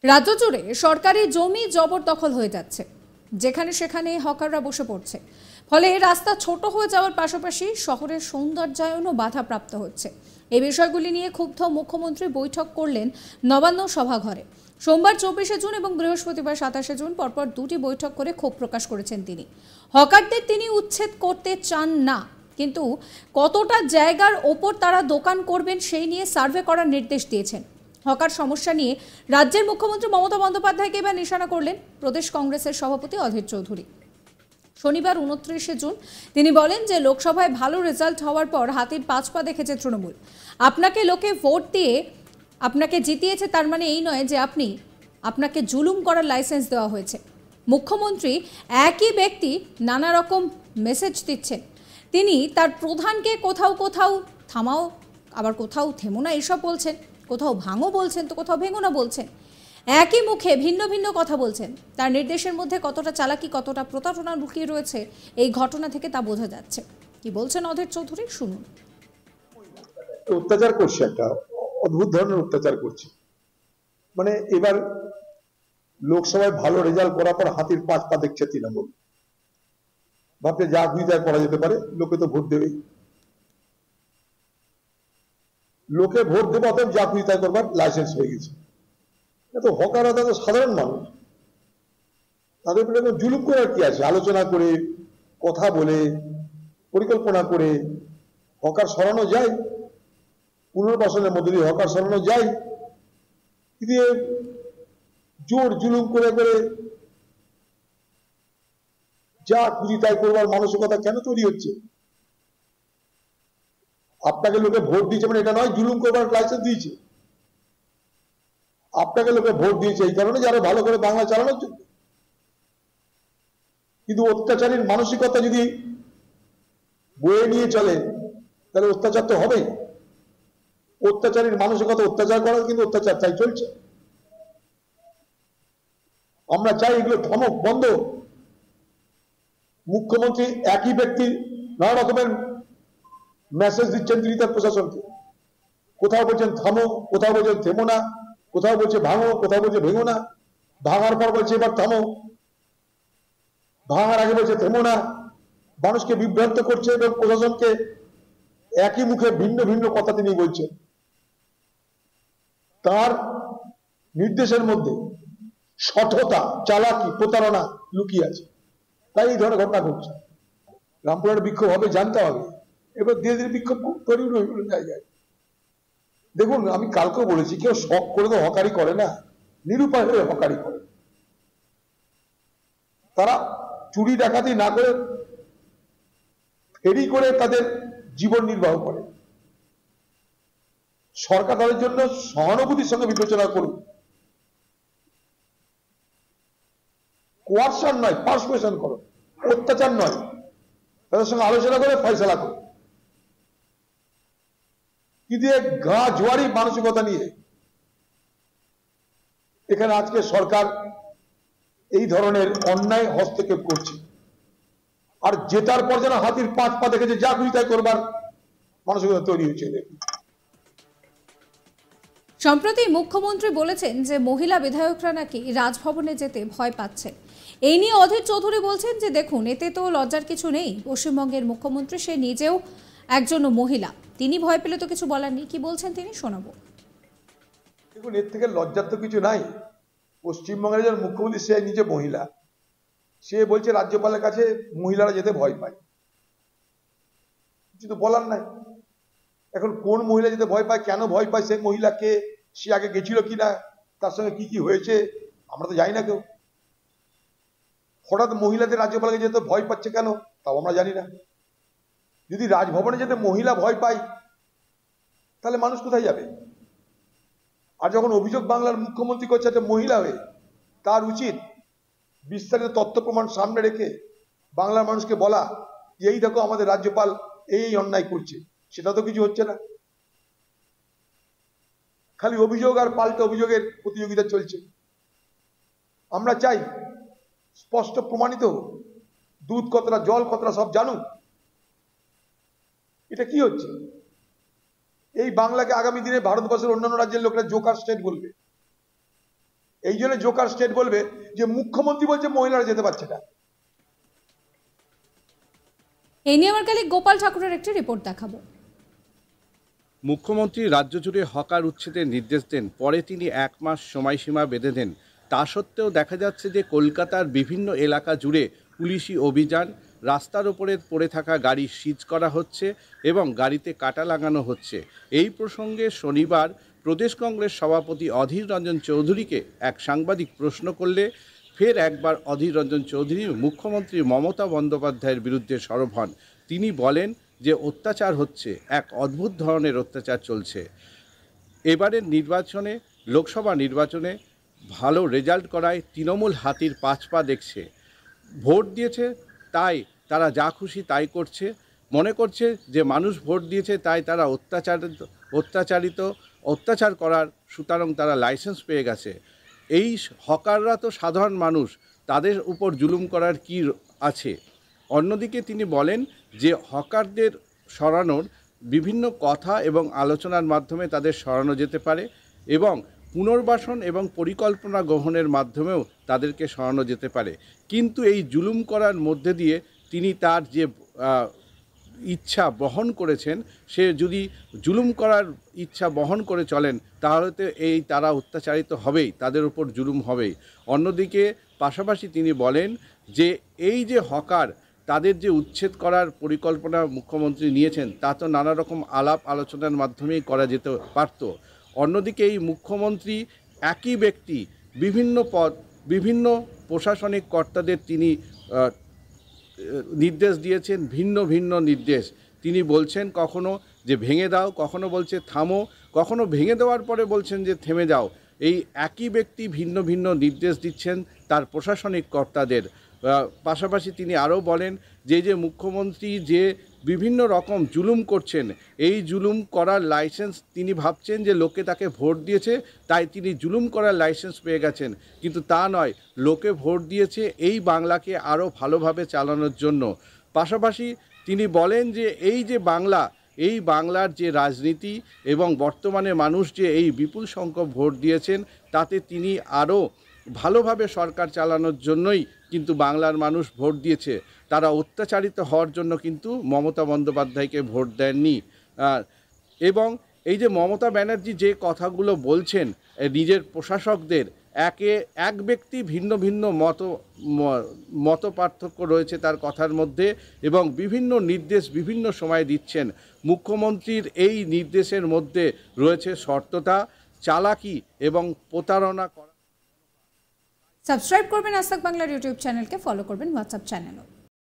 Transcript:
রাজ্য জুড়ে সরকারি জমি জবরদখল হয়ে যাচ্ছে, যেখানে সেখানে হকাররা বসে পড়ছে। ফলে রাস্তা ছোট হয়ে যাওয়ার পাশাপাশি শহরের সৌন্দর্যায়নও বাধাপ্রাপ্ত হচ্ছে। এই বিষয়গুলি নিয়ে ক্ষুব্ধ মুখ্যমন্ত্রী বৈঠক করলেন নবান্ন সভাঘরে। সোমবার 24শে জুন এবং বৃহস্পতিবার 27শে জুন পরপর দুটি বৈঠক করে ক্ষোভ প্রকাশ করেছেন তিনি। হকারদের তিনি উচ্ছেদ করতে চান না, কিন্তু কতটা জায়গার ওপর তারা দোকান করবেন সেই নিয়ে সার্ভে করার নির্দেশ দিয়েছেন। হকার সমস্যা নিয়ে রাজ্যের মুখ্যমন্ত্রী মমতা বন্দ্যোপাধ্যায়কে এবার নিশানা করলেন প্রদেশ কংগ্রেসের সভাপতি অধীর চৌধুরী। শনিবার 29শে জুন তিনি বলেন যে লোকসভায় ভালো রেজাল্ট হওয়ার পর হাতির 5 পা দেখেছে তৃণমূল। আপনাকে লোকে ভোট দিয়ে আপনাকে জিতিয়েছে, তার মানে এই নয় যে আপনাকে জুলুম করার লাইসেন্স দেওয়া হয়েছে। মুখ্যমন্ত্রী একই ব্যক্তি নানা রকম মেসেজ দিচ্ছেন। তিনি তার প্রধানকে কোথাও কোথাও থামাও, আবার কোথাও থেমো না এসব বলছেন, কোথাও ভাঙো বলছেন তো কোথাও ভেঙো না বলছেন। একই মুখে ভিন্ন ভিন্ন কথা বলছেন। তার নির্দেশের মধ্যে কতটা চালাকি, কতটা প্রতারণা লুকিয়ে রয়েছে এই ঘটনা থেকে তা বোঝা যাচ্ছে। কি বলছেন অধীর চৌধুরী, শুনুন। অত্যাচার করছে, একটা অদ্ভুত ধরনের অত্যাচার করছে। মানে এবার লোকসভায় ভালো রেজাল্ট করার পর হাতির 5 পা দেখছে তৃণমূল। ভাবতে যা খুশি তাই করা যেতে পারে, লোকে তো ভোট দেবেই। লোকে ভোট দেবে, অতএব যা খুশি তাই করবার লাইসেন্স হয়ে গেছে। তো হকাররা তো সাধারণ মানুষ, তাদের উপরে জুলুম করার কি আছে? আলোচনা করে, কথা বলে, পরিকল্পনা করে হকার সরানো যায়, পুনর্বাসনের মধ্যে দিয়ে হকার সরানো যায়। কিন্তু জোর জুলুম করে করে যা খুশি তাই করবার মানসিকতা কেন তৈরি হচ্ছে? আপনাকে লোকে ভোট দিয়েছে মানে এটা নয় জুলুম করবার লাইসেন্স দিয়েছে। আপনাকে লোকে ভোট দিয়েছে এই কারণে যারা ভালো করে বাংলা চালানোর জন্য। কিন্তু অত্যাচারীর মানসিকতা যদি বয়ে নিয়ে চলে তাহলে অত্যাচার তো হবেই। অত্যাচারীর মানসিকতা অত্যাচার করার, কিন্তু অত্যাচার তাই চলছে। আমরা চাই এগুলো থমক, বন্ধ। মুখ্যমন্ত্রী একই ব্যক্তি নানা রকমের মেসেজ দিচ্ছেন তিনি তার প্রশাসনকে। কোথাও বলছেন থামো, কোথাও বলছেন থেমো না, কোথাও বলছে ভাঙো, কোথাও বলছে ভেঙো না। ভাঙার পর বলছে এবার থামো, ভাঙার আগে বলছে থেমো না। মানুষকে বিভ্রান্ত করছে এবং প্রশাসনকে একই মুখে ভিন্ন ভিন্ন কথা তিনি বলছেন। তার নির্দেশের মধ্যে সঠতা, চালাকি, প্রতারণা লুকিয়ে আছে, তাই এই ধরনের ঘটনা ঘটছে। রামপুরের বিক্ষোভ হবে জানতে হবে, এবার ধীরে ধীরে বিক্ষোভ তৈরি হয়ে জায়গায়। দেখুন, আমি কালকেও বলেছি, কেউ শখ করে তো হকারি করে না, নিরুপায় হয়ে হকারি করে। তারা চুরি ডাকাতি না করে ফেরি করে তাদের জীবন নির্বাহ করে। সরকার তাদের জন্য সহানুভূতির সঙ্গে বিবেচনা করুন, কোয়ারশন নয়, পার্সুয়েশন করো, অত্যাচার নয়, তাদের সঙ্গে আলোচনা করে ফয়সালা করো। কিন্তু গা জোয়ারি মানসিকতা নিয়ে এখানে আজকে সরকার এই ধরনের অন্যায় হস্তক্ষেপ করছে। আর জেতার পর যেন হাতির 5 পা দেখেছে, যা খুশি তাই করবার মানসিকতা তৈরি হয়েছে। সম্প্রতি মুখ্যমন্ত্রী বলেছেন যে মহিলা বিধায়করা নাকি রাজভবনে যেতে ভয় পাচ্ছেন। এই নিয়ে অধীর চৌধুরী বলছেন যে দেখুন, এতে তো লজ্জার কিছু নেই। পশ্চিমবঙ্গের মুখ্যমন্ত্রী, সে নিজেও একজন মহিলা, তিনি ভয় পেলে তো কিছু বলার নেই। কি বলছেন তিনি, শোনাবো। দেখুন, এর থেকে লজ্জার তো কিছু নাই। পশ্চিমবঙ্গের একজন মুখ্যমন্ত্রী, সে নিজে মহিলা, সে বলছে রাজ্যপালের কাছে মহিলারা যেতে ভয় পায়। কিছু তো বলার নাই। এখন কোন মহিলা যেতে ভয় পায়, কেন ভয় পায়, সেই মহিলাকে, সে আগে গেছিল কিনা, তার সঙ্গে কি কি হয়েছে আমরা তো জানি না কেউ। হঠাৎ মহিলাদের রাজ্যপালকে যেতে ভয় পাচ্ছে কেন, তাও আমরা জানি না। যদি রাজভবনে যেতে মহিলা ভয় পায় তাহলে মানুষ কোথায় যাবে? আর যখন অভিযোগ বাংলার মুখ্যমন্ত্রী করছে একটা মহিলা হয়ে, তার উচিত বিস্তারিত তথ্য প্রমাণ সামনে রেখে বাংলার মানুষকে বলা যে এই দেখো আমাদের রাজ্যপাল এই অন্যায় করছে। সেটা তো কিছু হচ্ছে না, খালি অভিযোগ আর পাল্টা অভিযোগের প্রতিযোগিতা চলছে। আমরা চাই স্পষ্ট প্রমাণিত হোক, দুধ কতটা জল কতটা সব জানুক। এটা কি হচ্ছে? এই বাংলাকে আগামী দিনে ভারতবর্ষের অন্যান্য রাজ্যের লোকেরা জোকার স্টেট বলবে। এই জন্য জোকার স্টেট বলবে যে মুখ্যমন্ত্রী বলছে মহিলারা যেতে পারছে না। এই নিয়ে আমার কালিক গোপাল ঠাকুরের একটি রিপোর্ট দেখাবো। মুখ্যমন্ত্রী রাজ্য জুড়ে হকার উচ্ছেদের নির্দেশ দেন, পরে তিনি 1 মাস সময়সীমা বেঁধে দেন। তা সত্ত্বেও দেখা যাচ্ছে যে কলকাতার বিভিন্ন এলাকা জুড়ে পুলিশি অভিযান, রাস্তার ওপরে পড়ে থাকা গাড়ি সিজ করা হচ্ছে এবং গাড়িতে কাঁটা লাগানো হচ্ছে। এই প্রসঙ্গে শনিবার প্রদেশ কংগ্রেস সভাপতি অধীর রঞ্জন চৌধুরীকে এক সাংবাদিক প্রশ্ন করলে ফের একবার অধীর রঞ্জন চৌধুরী মুখ্যমন্ত্রী মমতা বন্দ্যোপাধ্যায়ের বিরুদ্ধে সরব হন। তিনি বলেন যে অত্যাচার হচ্ছে, এক অদ্ভুত ধরনের অত্যাচার চলছে। এবারের নির্বাচনে, লোকসভা নির্বাচনে ভালো রেজাল্ট করায় তৃণমূল হাতির 5 পা দেখছে। ভোট দিয়েছে তাই তারা যা খুশি তাই করছে, মনে করছে যে মানুষ ভোট দিয়েছে তাই তারা অত্যাচার করার, সুতরাং তারা লাইসেন্স পেয়ে গেছে। এই হকাররা তো সাধারণ মানুষ, তাদের উপর জুলুম করার কি আছে? অন্যদিকে তিনি বলেন যে হকারদের সরানোর বিভিন্ন কথা এবং আলোচনার মাধ্যমে তাদের সরানো যেতে পারে এবং পুনর্বাসন এবং পরিকল্পনা গ্রহণের মাধ্যমেও তাদেরকে সরানো যেতে পারে। কিন্তু এই জুলুম করার মধ্যে দিয়ে তিনি তার যে ইচ্ছা বহন করেছেন, সে যদি জুলুম করার ইচ্ছা বহন করে চলেন তাহলে তো তারা অত্যাচারিত হবেই, তাদের উপর জুলুম হবেই। অন্যদিকে পাশাপাশি তিনি বলেন যে এই যে হকার, তাদের যে উচ্ছেদ করার পরিকল্পনা মুখ্যমন্ত্রী নিয়েছেন তা তো নানা রকম আলাপ আলোচনার মাধ্যমেই করা যেতে পারত। অন্যদিকে এই মুখ্যমন্ত্রী একই ব্যক্তি বিভিন্ন পদ, বিভিন্ন প্রশাসনিক কর্তাদের তিনি নির্দেশ দিয়েছেন, ভিন্ন ভিন্ন নির্দেশ। তিনি বলছেন কখনো যে ভেঙে দাও, কখনো বলছে থামো, কখনো ভেঙে দেওয়ার পরে বলছেন যে থেমে যাও। এই একই ব্যক্তি ভিন্ন ভিন্ন নির্দেশ দিচ্ছেন তার প্রশাসনিক কর্তাদের। পাশাপাশি তিনি আরও বলেন যে মুখ্যমন্ত্রী যে বিভিন্ন রকম জুলুম করছেন, এই জুলুম করার লাইসেন্স তিনি ভাবছেন যে লোকে তাকে ভোট দিয়েছে তাই তিনি জুলুম করার লাইসেন্স পেয়ে গেছেন, কিন্তু তা নয়, লোকে ভোট দিয়েছে এই বাংলাকে আরও ভালোভাবে চালানোর জন্য। পাশাপাশি তিনি বলেন যে এই যে বাংলা, এই বাংলার যে রাজনীতি এবং বর্তমানে মানুষ যে এই বিপুল সংখ্যক ভোট দিয়েছেন তাতে তিনি আরও ভালোভাবে সরকার চালানোর জন্যই কিন্তু বাংলার মানুষ ভোট দিয়েছে, তারা অত্যাচারিত হওয়ার জন্য কিন্তু মমতা বন্দ্যোপাধ্যায়কে ভোট দেননি। এবং এই যে মমতা ব্যানার্জি যে কথাগুলো বলছেন নিজের প্রশাসকদের, এক ব্যক্তি ভিন্ন ভিন্ন মত পার্থক্য রয়েছে তার কথার মধ্যে এবং বিভিন্ন নির্দেশ বিভিন্ন সময় দিচ্ছেন। মুখ্যমন্ত্রীর এই নির্দেশের মধ্যে রয়েছে শর্ততা, চালাকি এবং প্রতারণা করা। সাবস্ক্রাইব করবেন আজ তাক বাংলার ইউটিউব চ্যানেলকে, ফলো করবেন হোয়াটসঅ্যাপ চ্যানেলও।